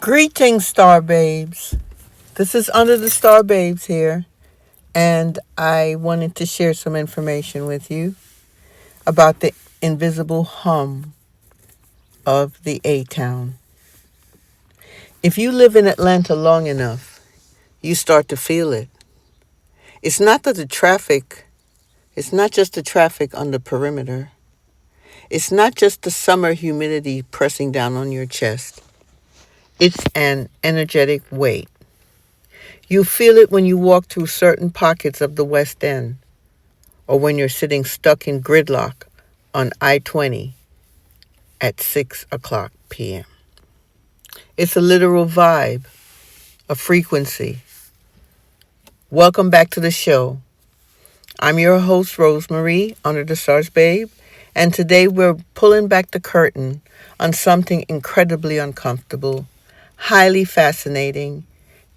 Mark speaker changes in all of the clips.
Speaker 1: Greetings, Star Babes. This is Under the Star Babes here, and I wanted to share some information with you about the invisible hum of the A-Town. If you live in Atlanta long enough, you start to feel it. It's not it's not just the traffic on the perimeter. It's not just the summer humidity pressing down on your chest. It's an energetic weight. You feel it when you walk through certain pockets of the West End, or when you're sitting stuck in gridlock on I-20 at 6 o'clock p.m. It's a literal vibe, a frequency. Welcome back to the show. I'm your host, Rosemary, Under the Stars Babe, and today we're pulling back the curtain on something incredibly uncomfortable, highly fascinating,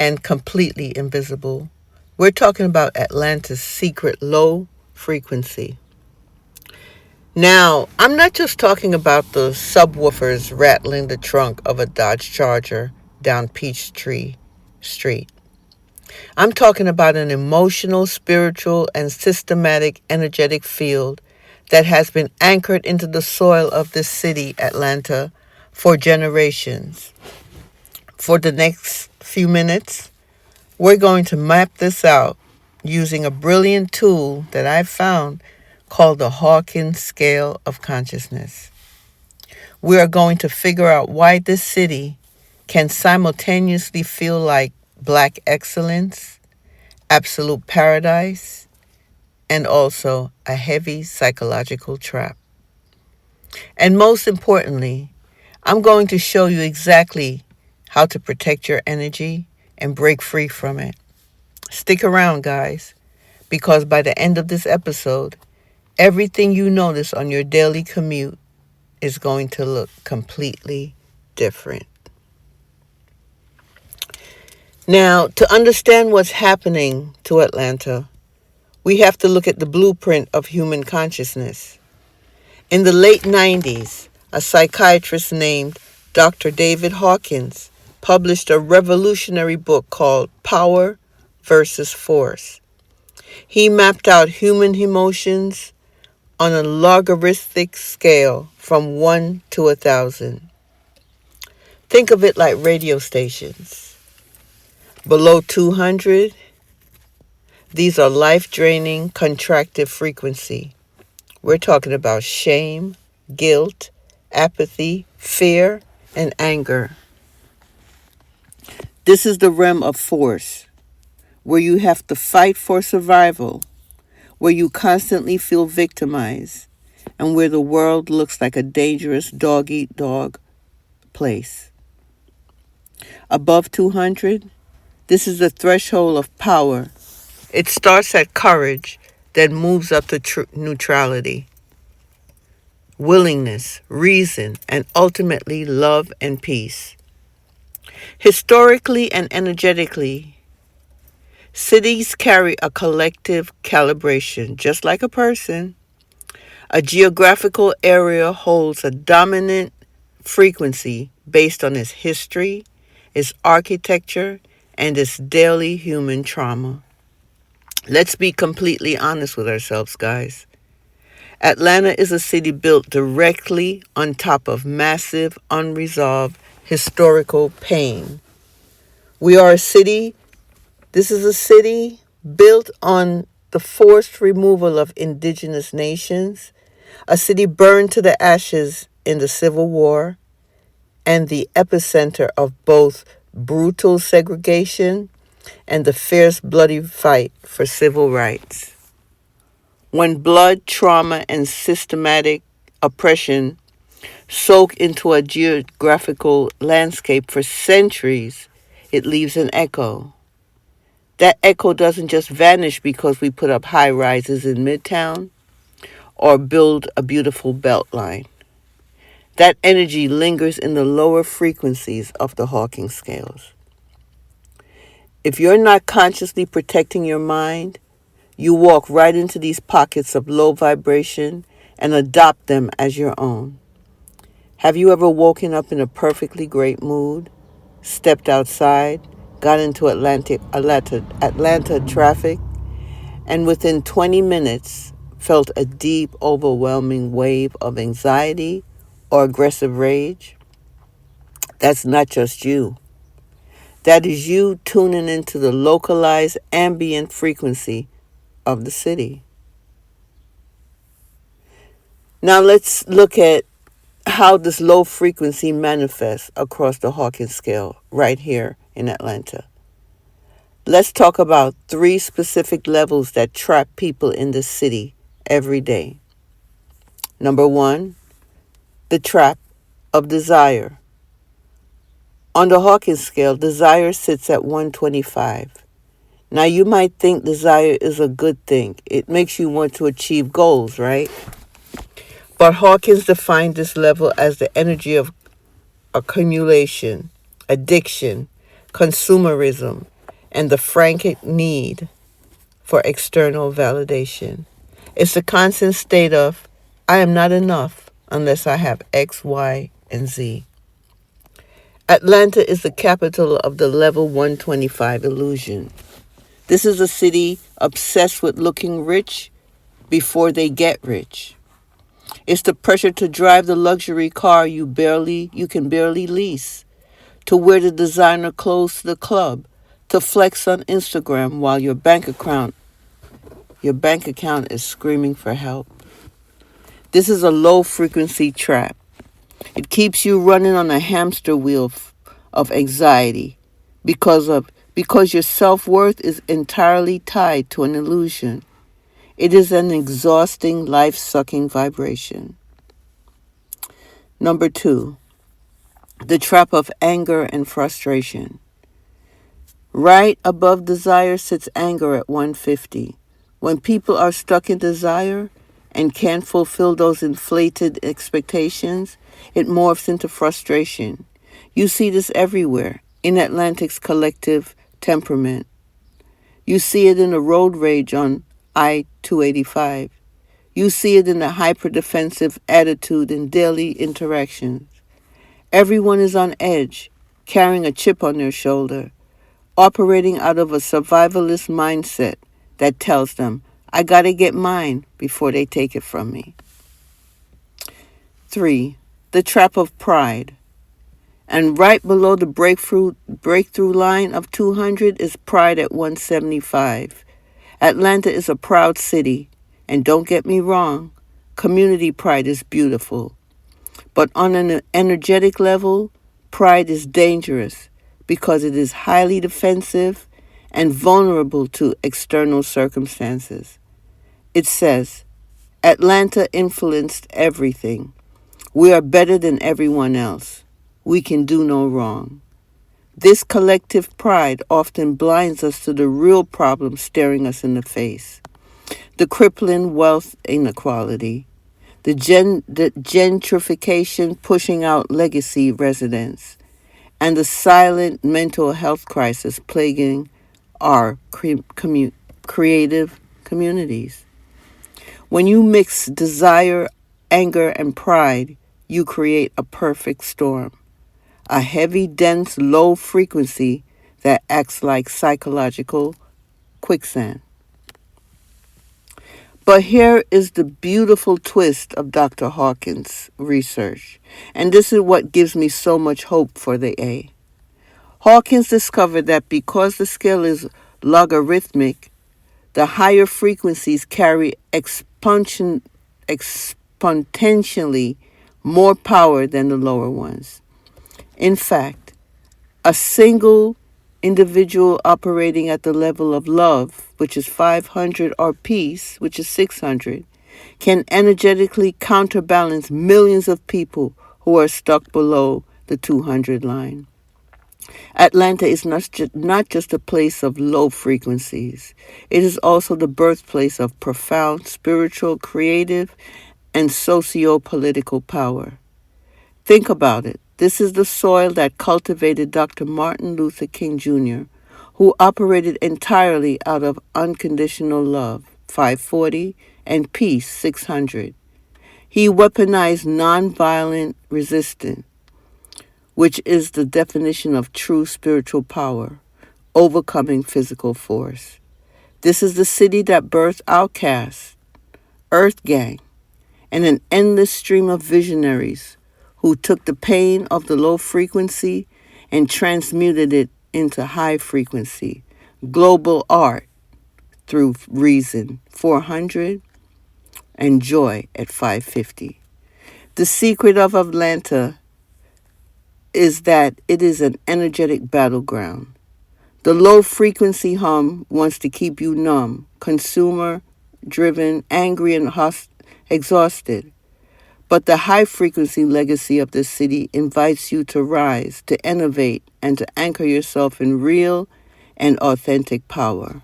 Speaker 1: and completely invisible. We're talking about Atlanta's secret low frequency. Now, I'm not just talking about the subwoofers rattling the trunk of a Dodge Charger down Peachtree Street. I'm talking about an emotional, spiritual, and systematic energetic field that has been anchored into the soil of this city, Atlanta, for generations. For the next few minutes, we're going to map this out using a brilliant tool that I've found called the Hawkins scale of consciousness. We are going to figure out why this city can simultaneously feel like black excellence, absolute paradise, and also a heavy psychological trap. And most importantly, I'm going to show you exactly how to protect your energy and break free from it. Stick around, guys, because by the end of this episode, everything you notice on your daily commute is going to look completely different. Now, to understand what's happening to Atlanta, we have to look at the blueprint of human consciousness. In the late 90s, a psychiatrist named Dr. David Hawkins published a revolutionary book called Power versus Force. He mapped out human emotions on a logarithmic scale from 1 to 1,000. Think of it like radio stations. Below 200, these are life-draining, contractive frequency. We're talking about shame, guilt, apathy, fear, and anger. This is the realm of force, where you have to fight for survival, where you constantly feel victimized, and where the world looks like a dangerous dog-eat-dog place. Above 200, this is the threshold of power. It starts at courage, then moves up to neutrality, willingness, reason, and ultimately love and peace. Historically and energetically, cities carry a collective calibration, just like a person. A geographical area holds a dominant frequency based on its history, its architecture, and its daily human trauma. Let's be completely honest with ourselves, guys. Atlanta is a city built directly on top of massive, unresolved historical pain. This is a city built on the forced removal of indigenous nations, a city burned to the ashes in the Civil War, and the epicenter of both brutal segregation and the fierce, bloody fight for civil rights. When blood, trauma, and systematic oppression soak into a geographical landscape for centuries, it leaves an echo. That echo doesn't just vanish because we put up high rises in Midtown or build a beautiful beltline. That energy lingers in the lower frequencies of the Hawkins scales. If you're not consciously protecting your mind, you walk right into these pockets of low vibration and adopt them as your own. Have you ever woken up in a perfectly great mood, stepped outside, got into Atlanta traffic, and within 20 minutes felt a deep, overwhelming wave of anxiety or aggressive rage. That's not just you. That is you tuning into the localized ambient frequency of the city. Now let's look at how this low frequency manifests across the Hawkins scale right here in Atlanta. Let's talk about 3 specific levels that trap people in the city every day. Number 1, the trap of desire. On the Hawkins scale, desire sits at 125. Now you might think desire is a good thing. It makes you want to achieve goals, right? But Hawkins defined this level as the energy of accumulation, addiction, consumerism, and the frantic need for external validation. It's the constant state of, I am not enough unless I have X, Y, and Z. Atlanta is the capital of the level 125 illusion. This is a city obsessed with looking rich before they get rich. It's the pressure to drive the luxury car you can barely lease, to wear the designer clothes to the club, to flex on Instagram while your bank account is screaming for help. This is a low frequency trap. It keeps you running on a hamster wheel of anxiety because your self-worth is entirely tied to an illusion. It is an exhausting, life-sucking vibration. Number 2, the trap of anger and frustration. Right above desire sits anger at 150. When people are stuck in desire and can't fulfill those inflated expectations, it morphs into frustration. You see this everywhere in Atlantic's collective temperament. You see it in the road rage on I-285. You see it in the hyper-defensive attitude in daily interactions. Everyone is on edge, carrying a chip on their shoulder, operating out of a survivalist mindset that tells them, I gotta get mine before they take it from me. 3, the trap of pride. And right below the breakthrough line of 200 is pride at 175. Atlanta is a proud city, and don't get me wrong, community pride is beautiful. But on an energetic level, pride is dangerous because it is highly defensive and vulnerable to external circumstances. It says, Atlanta influenced everything. We are better than everyone else. We can do no wrong. This collective pride often blinds us to the real problem staring us in the face. The crippling wealth inequality, the gentrification pushing out legacy residents, and the silent mental health crisis plaguing our creative communities. When you mix desire, anger, and pride, you create a perfect storm. A heavy, dense, low frequency that acts like psychological quicksand. But here is the beautiful twist of Dr. Hawkins' research, and this is what gives me so much hope for the A. Hawkins discovered that because the scale is logarithmic, the higher frequencies carry exponentially more power than the lower ones. In fact, a single individual operating at the level of love, which is 500, or peace, which is 600, can energetically counterbalance millions of people who are stuck below the 200 line. Atlanta is not just a place of low frequencies. It is also the birthplace of profound spiritual, creative, and socio-political power. Think about it. This is the soil that cultivated Dr. Martin Luther King Jr., who operated entirely out of unconditional love, 540, and peace, 600. He weaponized nonviolent resistance, which is the definition of true spiritual power, overcoming physical force. This is the city that birthed outcasts, Earth Gang, and an endless stream of visionaries who took the pain of the low frequency and transmuted it into high frequency, global art through reason 400 and joy at 550. The secret of Atlanta is that it is an energetic battleground. The low frequency hum wants to keep you numb, consumer driven, angry, and exhausted. But the high frequency legacy of the city invites you to rise, to innovate, and to anchor yourself in real and authentic power.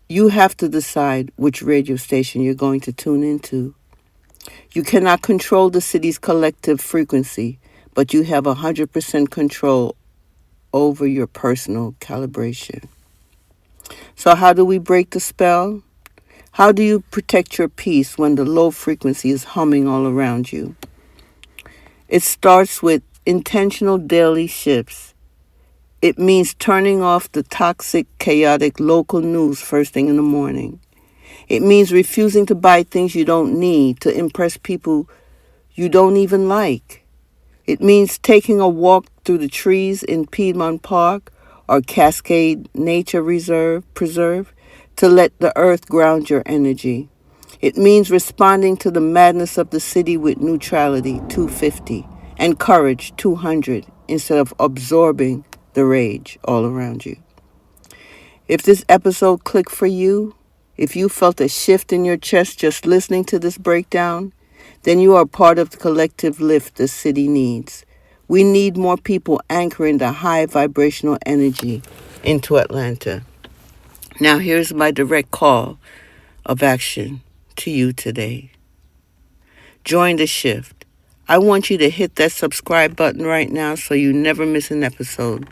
Speaker 1: You have to decide which radio station you're going to tune into. You cannot control the city's collective frequency, but you have 100% control over your personal calibration. So how do we break the spell? How do you protect your peace when the low frequency is humming all around you? It starts with intentional daily shifts. It means turning off the toxic, chaotic local news first thing in the morning. It means refusing to buy things you don't need to impress people you don't even like. It means taking a walk through the trees in Piedmont Park or Cascade Nature Preserve to let the earth ground your energy. It means responding to the madness of the city with neutrality 250 and courage 200 instead of absorbing the rage all around you. If this episode clicked for you, if you felt a shift in your chest just listening to this breakdown, then you are part of the collective lift the city needs. We need more people anchoring the high vibrational energy into Atlanta. Now here's my direct call of action to you today. Join the shift. I want you to hit that subscribe button right now so you never miss an episode.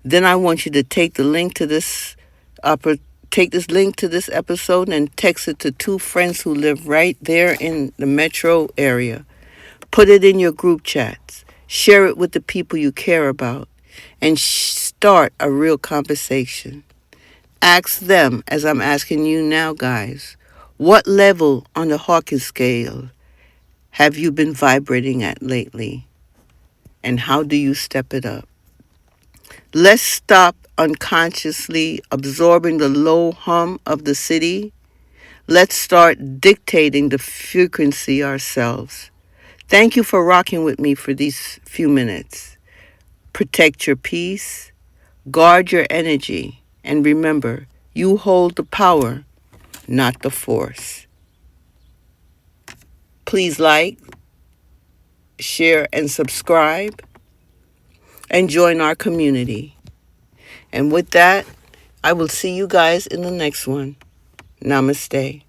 Speaker 1: Then I want you to take the link to this episode and text it to 2 friends who live right there in the metro area. Put it in your group chats. Share it with the people you care about. And start a real conversation. Ask them, as I'm asking you now, guys, what level on the Hawkins scale have you been vibrating at lately? And how do you step it up? Let's stop unconsciously absorbing the low hum of the city. Let's start dictating the frequency ourselves. Thank you for rocking with me for these few minutes. Protect your peace, guard your energy, and remember, you hold the power, not the force. Please like, share, and subscribe, and join our community. And with that, I will see you guys in the next one. Namaste.